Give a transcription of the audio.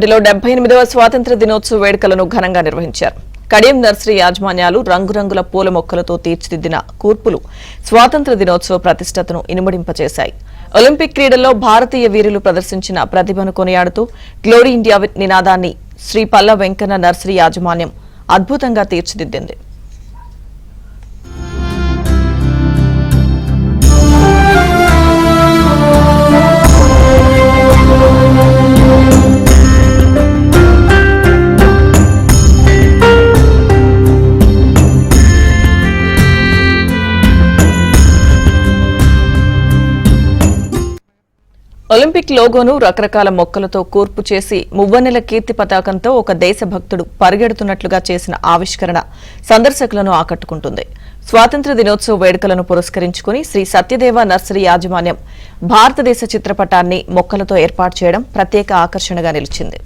78వ స్వాతంత్ర్య దినోత్సవ వేడుకలను ఘనంగా నిర్వహించారు. కడియం నర్సరీ యాజమాన్యాలు రంగురంగుల పూల మొక్కలతో తీర్చిదిద్దిన కూర్పులు స్వాతంత్ర్య దినోత్సవ ప్రతిష్టతను ఇనుమడింపచేశాయి. ఒలింపిక్ క్రీడల్లో భారతీయ వీరులు ప్రదర్శించిన ప్రతిభను కొనియాడుతూ గ్లోరీ ఇండియా నినాదాన్ని శ్రీ పల్ల వెంకన్న నర్సరీ యాజమాన్యం అద్భుతంగా తీర్చిదిద్దింది. ఒలింపిక్ లోగోను రకరకాల మొక్కలతో కూర్పు చేసి మువ్వన్నెల కీర్తి పతాకంతో ఒక దేశభక్తుడు పరిగెడుతున్నట్లుగా చేసిన ఆవిష్కరణ సందర్శకులను ఆకట్టుకుంటుంది. స్వాతంత్ర్య దినోత్సవ వేడుకలను పురస్కరించుకుని శ్రీ సత్యదేవ నర్సరీ యాజమాన్యం భారతదేశ చిత్రపటాన్ని మొక్కలతో ఏర్పాటు చేయడం ప్రత్యేక ఆకర్షణగా నిలిచింది.